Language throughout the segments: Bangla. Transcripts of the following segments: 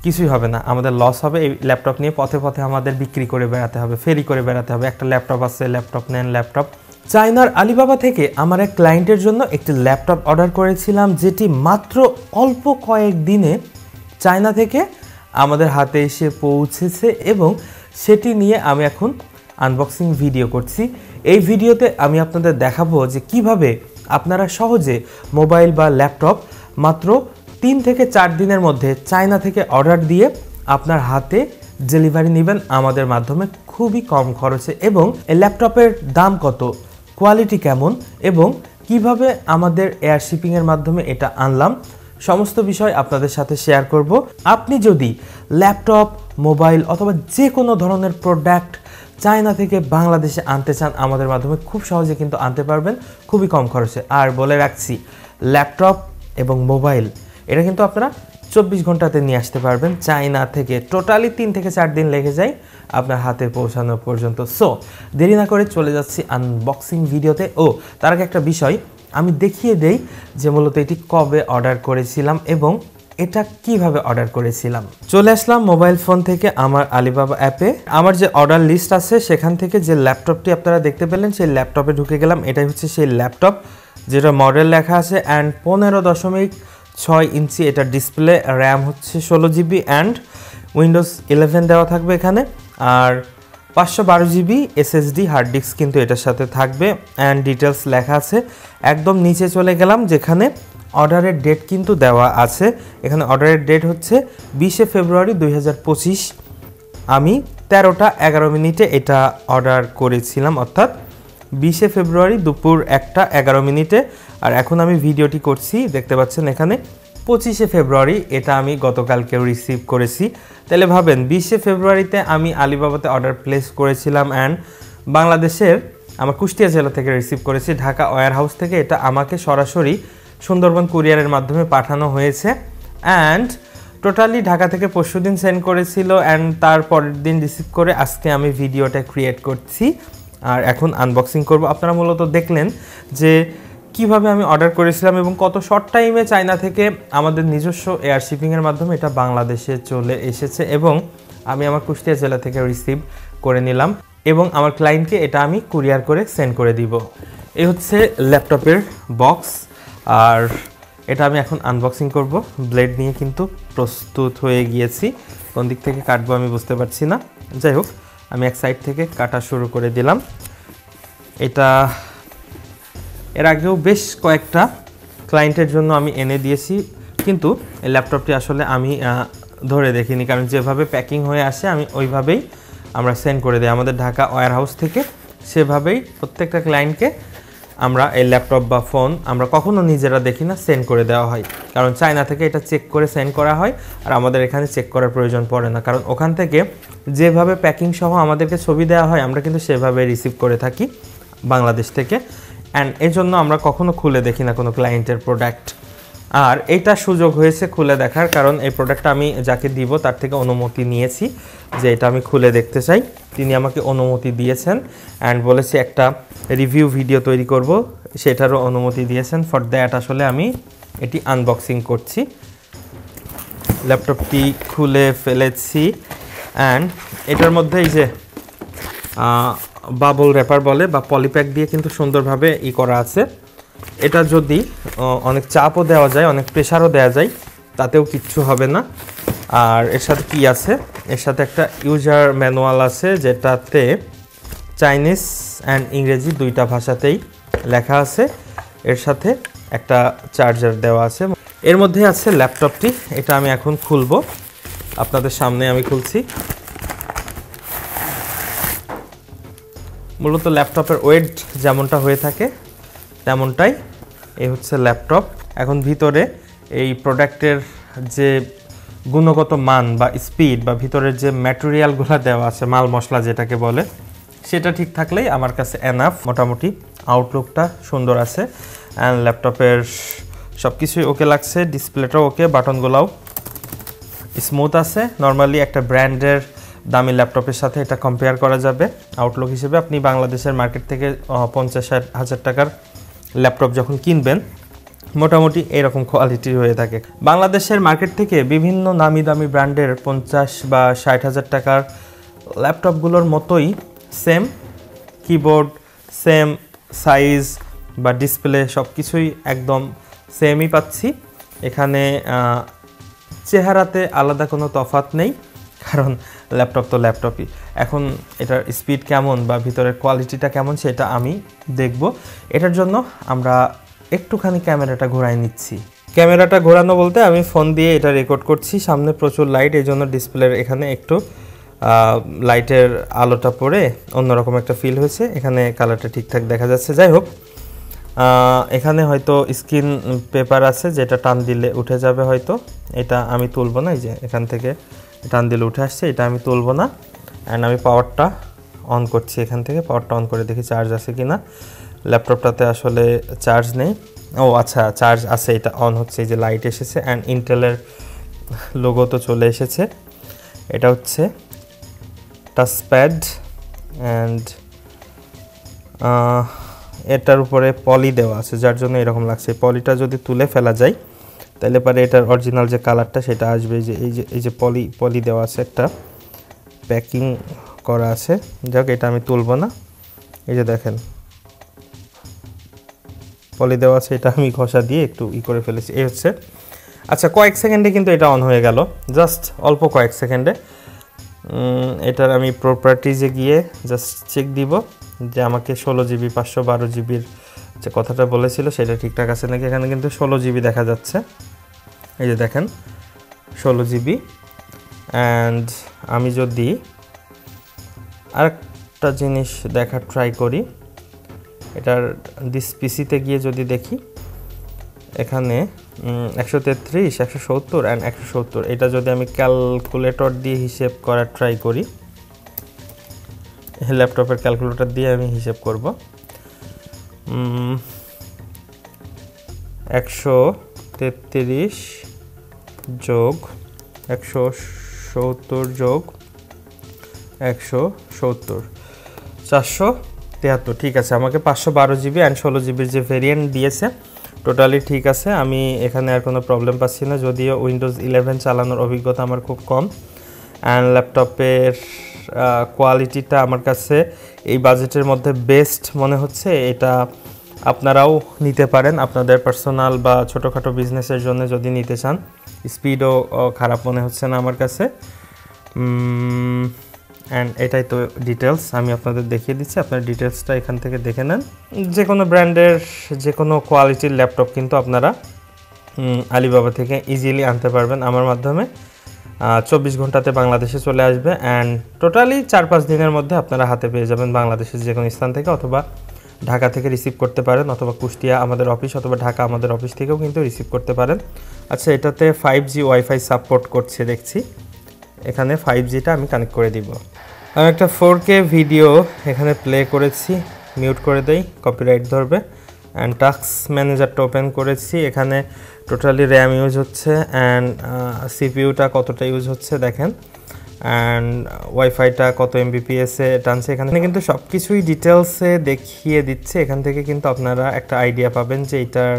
কিছুই হবে না, আমাদের লস হবে। এই ল্যাপটপ নিয়ে পথে পথে আমাদের বিক্রি করে বেড়াতে হবে, ফেরি করে বেড়াতে হবে। একটা ল্যাপটপ আছে, ল্যাপটপ নেন, ল্যাপটপ। চায়নার আলিবাবা থেকে আমার এক ক্লায়েন্টের জন্য একটি ল্যাপটপ অর্ডার করেছিলাম, যেটি মাত্র অল্প কয়েক দিনে চায়না থেকে আমাদের হাতে এসে পৌঁছেছে এবং সেটি নিয়ে আমি এখন আনবক্সিং ভিডিও করছি। এই ভিডিওতে আমি আপনাদের দেখাবো যে কিভাবে আপনারা সহজে মোবাইল বা ল্যাপটপ মাত্র 3 থেকে 4 দিনের মধ্যে চায়না থেকে অর্ডার দিয়ে আপনার হাতে ডেলিভারি নেবেন আমাদের মাধ্যমে খুবই কম খরচে। এবং এই ল্যাপটপের দাম কত, কোয়ালিটি কেমন এবং কিভাবে আমাদের এয়ার শিপিংয়ের মাধ্যমে এটা আনলাম, সমস্ত বিষয় আপনাদের সাথে শেয়ার করব। আপনি যদি ল্যাপটপ, মোবাইল অথবা যে কোনো ধরনের প্রোডাক্ট চায়না থেকে বাংলাদেশে আনতে চান, আমাদের মাধ্যমে খুব সহজে কিন্তু আনতে পারবেন খুবই কম খরচে। আর বলে রাখছি, ল্যাপটপ এবং মোবাইল এটা কিন্তু আপনারা 24 ঘন্টাতে নিয়ে আসতে পারবেন চায়না থেকে। টোটালি 3 থেকে 4 দিন লেগে যায় আপনার হাতে পৌঁছানো পর্যন্ত। সো দেরি না করে চলে যাচ্ছি আনবক্সিং ভিডিওতে। তার আগে একটা বিষয় আমি দেখিয়ে দেই যে মূলত এটি কবে অর্ডার করেছিলাম এবং এটা কিভাবে অর্ডার করেছিলাম। চলে আসলাম মোবাইল ফোন থেকে আমার আলিবাবা অ্যাপে। আমার যে অর্ডার লিস্ট আছে সেখান থেকে যে ল্যাপটপটি আপনারা দেখতে পেলেন সেই ল্যাপটপে ঢুকে গেলাম। এটাই হচ্ছে সেই ল্যাপটপ যেটা মডেল লেখা আছে অ্যান্ড 15.6 ইঞ্চি এটা ডিসপ্লে, র্যাম হচ্ছে 16 জিবি অ্যান্ড উইন্ডোজ 11 দেওয়া থাকবে এখানে। আর 512 জিবি এসএসডি হার্ড ডিস্ক কিন্তু এটার সাথে থাকবে অ্যান্ড ডিটেলস লেখা আছে। একদম নিচে চলে গেলাম যেখানে অর্ডারের ডেট কিন্তু দেওয়া আছে। এখানে অর্ডারের ডেট হচ্ছে 20 ফেব্রুয়ারি 2025। আমি 13টা 11 মিনিটে এটা অর্ডার করেছিলাম, অর্থাৎ 20 ফেব্রুয়ারি দুপুর 1টা 11 মিনিটে। আর এখন আমি ভিডিওটি করছি, দেখতে পাচ্ছেন এখানে 25 ফেব্রুয়ারি, এটা আমি গতকালকেও রিসিভ করেছি। তাহলে ভাবেন 20 ফেব্রুয়ারিতে আমি আলিবাবাতে অর্ডার প্লেস করেছিলাম অ্যান্ড বাংলাদেশের আমার কুষ্টিয়া জেলা থেকে রিসিভ করেছি, ঢাকা ওয়্যার হাউস থেকে। এটা আমাকে সরাসরি সুন্দরবন কুরিয়ারের মাধ্যমে পাঠানো হয়েছে অ্যান্ড টোটালি ঢাকা থেকে পরশুদিন সেন্ড করেছিল অ্যান্ড তার পরের দিন রিসিভ করে আজকে আমি ভিডিওটা ক্রিয়েট করছি আর এখন আনবক্সিং করব। আপনারা মূলত দেখলেন যে কিভাবে আমি অর্ডার করেছিলাম এবং কত শর্ট টাইমে চায়না থেকে আমাদের নিজস্ব এয়ার শিপিংয়ের মাধ্যমে এটা বাংলাদেশে চলে এসেছে এবং আমি আমার কুষ্টিয়া জেলা থেকে রিসিভ করে নিলাম এবং আমার ক্লায়েন্টকে এটা আমি কুরিয়ার করে সেন্ড করে দিব। এই হচ্ছে ল্যাপটপের বক্স আর এটা আমি এখন আনবক্সিং করব। ব্লেড নিয়ে কিন্তু প্রস্তুত হয়ে গিয়েছি, কোন দিক থেকে কাটবো আমি বুঝতে পারছি না। যাই হোক, আমি এক সাইড থেকে কাটা শুরু করে দিলাম। এটা এর আগেও বেশ কয়েকটা ক্লায়েন্টের জন্য আমি এনে দিয়েছি, কিন্তু এই ল্যাপটপটি আসলে আমি ধরে দেখিনি, কারণ যেভাবে প্যাকিং হয়ে আসে আমি ওইভাবেই আমরা সেন্ড করে দিই আমাদের ঢাকা ওয়্যার হাউস থেকে। সেভাবেই প্রত্যেকটা ক্লায়েন্টকে আমরা এই ল্যাপটপ বা ফোন আমরা কখনো নিজেরা দেখি না, সেন্ড করে দেওয়া হয়। কারণ চায়না থেকে এটা চেক করে সেন্ড করা হয় আর আমাদের এখানে চেক করার প্রয়োজন পড়ে না, কারণ ওখান থেকে যেভাবে প্যাকিং সহ আমাদেরকে ছবি দেওয়া হয় আমরা কিন্তু সেভাবে রিসিভ করে থাকি বাংলাদেশ থেকে। অ্যান্ড এই জন্য আমরা কখনো খুলে দেখি না কোনো ক্লায়েন্টের প্রোডাক্ট। আর এইটা সুযোগ হয়েছে খুলে দেখার, কারণ এই প্রোডাক্টটা আমি যাকে দিব তার থেকে অনুমতি নিয়েছি যে এটা আমি খুলে দেখতে চাই। তিনি আমাকে অনুমতি দিয়েছেন অ্যান্ড বলেছে একটা রিভিউ ভিডিও তৈরি করব, সেটারও অনুমতি দিয়েছেন। ফর দ্যাট আসলে আমি এটি আনবক্সিং করছি। ল্যাপটপটি খুলে ফেলেছি অ্যান্ড এটার মধ্যে এই যে বাবল র্যাপার বলে বা পলিপ্যাক দিয়ে কিন্তু সুন্দরভাবে করা আছে। এটা যদি অনেক চাপও দেওয়া যায়, অনেক প্রেশারও দেওয়া যায়, তাতেও কিচ্ছু হবে না। আর এর সাথে কি আছে, এর সাথে একটা ইউজার ম্যানুয়াল আছে যেটাতে চাইনিজ অ্যান্ড ইংরেজি দুইটা ভাষাতেই লেখা আছে। এর সাথে একটা চার্জার দেওয়া আছে। এর মধ্যে আছে ল্যাপটপটি, এটা আমি এখন খুলবো, আপনাদের সামনে আমি খুলছি। মূলত ল্যাপটপের ওয়েট যেমনটা হয়ে থাকে তেমনটাই। এই হচ্ছে ল্যাপটপ। এখন ভিতরে এই প্রোডাক্টের যে গুণগত মান বা স্পিড বা ভিতরের যে ম্যাটেরিয়ালগুলো দেওয়া আছে, মাল মশলা যেটাকে বলে, সেটা ঠিক থাকলেই আমার কাছে এনাফ। মোটামুটি আউটলুকটা সুন্দর আছে অ্যান্ড ল্যাপটপের সব কিছুই ওকে লাগছে, ডিসপ্লেটাও ওকে, বাটনগুলোও স্মুথ আছে। নর্মালি একটা ব্র্যান্ডের দামি ল্যাপটপের সাথে এটা কম্পেয়ার করা যাবে আউটলুক হিসেবে। আপনি বাংলাদেশের মার্কেট থেকে 50-60 হাজার টাকার ল্যাপটপ যখন কিনবেন মোটামুটি এরকম কোয়ালিটির হয়ে থাকে। বাংলাদেশের মার্কেট থেকে বিভিন্ন নামি দামি ব্র্যান্ডের 50 বা 60,000 টাকার ল্যাপটপগুলোর মতোই সেম কিবোর্ড, সেম সাইজ বা ডিসপ্লে সব কিছুই একদম সেমই পাচ্ছি। এখানে চেহারাতে আলাদা কোনো তফাৎ নেই, কারণ ল্যাপটপ তো ল্যাপটপই। এখন এটার স্পিড কেমন বা ভিতরের কোয়ালিটিটা কেমন সেটা আমি দেখব। এটার জন্য আমরা একটুখানি ক্যামেরাটা ঘোরাই নিচ্ছি। ক্যামেরাটা ঘোরানো বলতে আমি ফোন দিয়ে এটা রেকর্ড করছি, সামনে প্রচুর লাইট, এই জন্য ডিসপ্লের এখানে একটু লাইটের আলোটা পড়ে অন্যরকম একটা ফিল হয়েছে। এখানে কালারটা ঠিকঠাক দেখা যাচ্ছে। যাই হোক, এখানে হয়তো স্ক্রিন পেপার আছে যেটা টান দিলে উঠে যাবে হয়তো, এটা আমি তুলব না। এই যে এখান থেকে টান দিলে উঠে আসছে, এটা আমি তুলব না। অ্যান্ড আমি পাওয়ারটা অন করছি, এখান থেকে পাওয়ারটা অন করে দেখি চার্জ আছে কি না। ল্যাপটপটাতে আসলে চার্জ নেই। ও আচ্ছা, চার্জ আছে, এটা অন হচ্ছে। এই যে লাইট এসেছে অ্যান্ড ইন্টেলের লোগো তো চলে এসেছে। এটা হচ্ছে টাচপ্যাড অ্যান্ড এটার উপরে পলি দেওয়া আছে, যার জন্য এরকম লাগছে। পলিটা যদি তুলে ফেলা যায় তাহলে পরে এটার অরিজিনাল যে কালারটা সেটা আসবে। এই যে পলি দেওয়া আছে, একটা প্যাকিং করা আছে। যাক, এটা আমি তুলব না। এই যে দেখেন পলি দেওয়া আছে, এটা আমি ঘষা দিয়ে একটু করে ফেলেছি। এই হচ্ছে, আচ্ছা, কয়েক সেকেন্ডে কিন্তু এটা অন হয়ে গেল, জাস্ট অল্প কয়েক সেকেন্ডে। এটার আমি প্রপার্টিজে গিয়ে জাস্ট চেক দিব যে আমাকে 16 জিবি 512 জিবির যে কথাটা বলেছিল সেটা ঠিকঠাক আছে নাকি। এখানে কিন্তু 16 জিবি দেখা যাচ্ছে, এই যে দেখেন 16 জিবি। অ্যান্ড আমি যদি আরেকটা জিনিস দেখার ট্রাই করি, এটার দিস পিসিতে গিয়ে যদি দেখি, এখানে 133, 170 অ্যান্ড 170, এটা যদি আমি ক্যালকুলেটর দিয়ে হিসেব করার ট্রাই করি, ল্যাপটপের ক্যালকুলেটর দিয়ে আমি হিসেব করব। 133 যোগ 170 যোগ 170, 473। ঠিক আছে, আমাকে 512 জিবি অ্যান্ড 16 জিবির যে ভেরিয়েন্ট দিয়েছে টোটালি ঠিক আছে। আমি এখানে আর কোনো প্রবলেম পাচ্ছি না, যদিও উইন্ডোজ 11 চালানোর অভিজ্ঞতা আমার খুব কম। অ্যান্ড ল্যাপটপের কোয়ালিটিটা আমার কাছে এই বাজেটের মধ্যে বেস্ট মনে হচ্ছে। এটা আপনারাও নিতে পারেন আপনাদের পার্সোনাল বা ছোটোখাটো বিজনেসের জন্য যদি নিতে চান। স্পিডও খারাপ মনে হচ্ছে না আমার কাছে। অ্যান্ড এটাই তো ডিটেলস, আমি আপনাদের দেখিয়ে দিচ্ছি। আপনার ডিটেলসটা এখান থেকে দেখে নেন। যে কোনো ব্র্যান্ডের যে কোনো কোয়ালিটির ল্যাপটপ কিন্তু আপনারা আলিবাবা থেকে ইজিলি আনতে পারবেন আমার মাধ্যমে। 24 ঘন্টাতে বাংলাদেশে চলে আসবে অ্যান্ড টোটালি 4-5 দিনের মধ্যে আপনারা হাতে পেয়ে যাবেন বাংলাদেশের যে কোনো স্থান থেকে, অথবা ঢাকা থেকে রিসিভ করতে পারেন, অথবা কুষ্টিয়া আমাদের অফিস, অথবা ঢাকা আমাদের অফিস থেকেও কিন্তু রিসিভ করতে পারেন। আচ্ছা, এটাতে 5G ওয়াইফাই সাপোর্ট করছে দেখছি, এখানে 5Gটা আমি কানেক্ট করে দিব। আমি একটা 4K ভিডিও এখানে প্লে করেছি, মিউট করে দেই, কপিরাইট ধরবে। অ্যান্ড টাস্ক ম্যানেজারটা ওপেন করেছি, এখানে টোটালি র্যাম ইউজ হচ্ছে অ্যান্ড সিপিইউটা কতটা ইউজ হচ্ছে দেখেন, অ্যান্ড ওয়াইফাইটা কত এমবিপিএসে টানছে। এখানে কিন্তু সব কিছুই ডিটেলসে দেখিয়ে দিচ্ছে। এখান থেকে কিন্তু আপনারা একটা আইডিয়া পাবেন যে এটার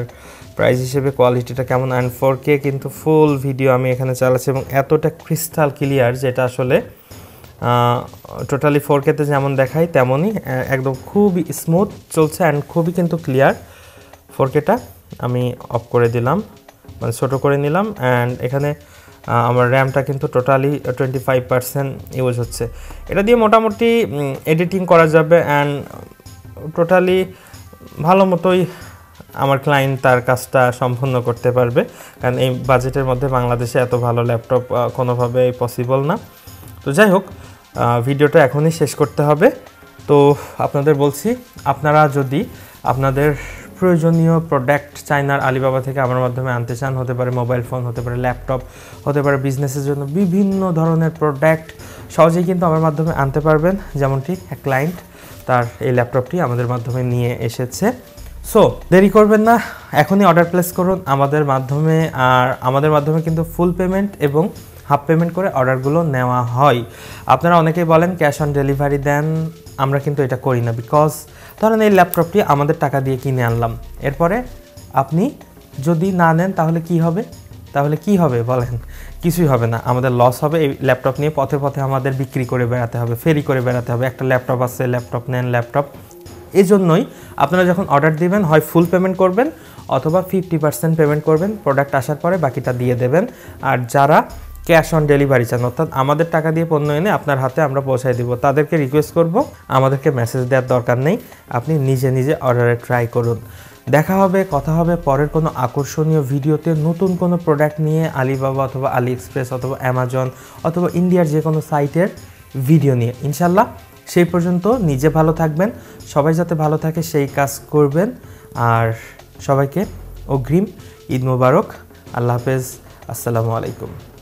প্রাইস হিসেবে কোয়ালিটিটা কেমন। অ্যান্ড 4K কিন্তু ফুল ভিডিও আমি এখানে চালাচ্ছি এবং এতটা ক্রিস্টাল ক্লিয়ার যেটা আসলে টোটালি 4Kতে যেমন দেখায় তেমনই একদম খুবই স্মুথ চলছে অ্যান্ড খুবই কিন্তু ক্লিয়ার। 4Kটা আমি অফ করে দিলাম, মানে ছোটো করে নিলাম। অ্যান্ড এখানে আমার র্যামটা কিন্তু টোটালি 25% ইউজ হচ্ছে। এটা দিয়ে মোটামুটি এডিটিং করা যাবে অ্যান্ড টোটালি ভালো মতোই আমার ক্লায়েন্ট তার কাজটা সম্পন্ন করতে পারবে, কারণ এই বাজেটের মধ্যে বাংলাদেশে এত ভালো ল্যাপটপ কোনোভাবেই পসিবল না। তো যাই হোক, ভিডিওটা এখনই শেষ করতে হবে। তো আপনাদের বলছি, আপনারা যদি আপনাদের প্রয়োজনীয় প্রোডাক্ট চায়নার আলিবাবা থেকে আমার মাধ্যমে আনতে চান, হতে পারে মোবাইল ফোন, হতে পারে ল্যাপটপ, হতে পারে বিজনেসের জন্য বিভিন্ন ধরনের প্রোডাক্ট সহজেই কিন্তু আমার মাধ্যমে আনতে পারবেন। যেমনটি এক ক্লায়েন্ট তার এই ল্যাপটপটি আমাদের মাধ্যমে নিয়ে এসেছে। সো দেরি করবেন না, এখনই অর্ডার প্লেস করুন আমাদের মাধ্যমে। আর আমাদের মাধ্যমে কিন্তু ফুল পেমেন্ট এবং হাফ পেমেন্ট করে অর্ডারগুলো নেওয়া হয়। আপনারা অনেকেই বলেন ক্যাশ অন ডেলিভারি দেন, আমরা কিন্তু এটা করি না। বিকজ ধরেন এই ল্যাপটপটি আমাদের টাকা দিয়ে কিনে আনলাম, এরপরে আপনি যদি না নেন তাহলে কি হবে বলেন? কিছুই হবে না, আমাদের লস হবে। এই ল্যাপটপ নিয়ে পথে পথে আমাদের বিক্রি করে বেড়াতে হবে, ফেরি করে বেড়াতে হবে। একটা ল্যাপটপ আছে, ল্যাপটপ নেন, ল্যাপটপ। এই জন্যই আপনারা যখন অর্ডার দিবেন হয় ফুল পেমেন্ট করবেন অথবা 50% পেমেন্ট করবেন, প্রোডাক্ট আসার পরে বাকিটা দিয়ে দেবেন। আর যারা ক্যাশ অন ডেলিভারি চান, অর্থাৎ আমাদের টাকা দিয়ে পণ্য এনে আপনার হাতে আমরা পৌঁছায় দিব, তাদেরকে রিকোয়েস্ট করব আমাদেরকে মেসেজ দেওয়ার দরকার নেই, আপনি নিজে নিজে অর্ডারে ট্রাই করুন। দেখা হবে, কথা হবে পরের কোনো আকর্ষণীয় ভিডিওতে নতুন কোনো প্রোডাক্ট নিয়ে, আলিবাবা অথবা আলি এক্সপ্রেস অথবা অ্যামাজন অথবা ইন্ডিয়ার যে কোনো সাইটের ভিডিও নিয়ে ইনশাল্লাহ। সেই পর্যন্ত নিজে ভালো থাকবেন, সবাই যাতে ভালো থাকে সেই কাজ করবেন। আর সবাইকে অগ্রিম ঈদ মোবারক, আল্লাহ হাফেজ, আসসালামু আলাইকুম।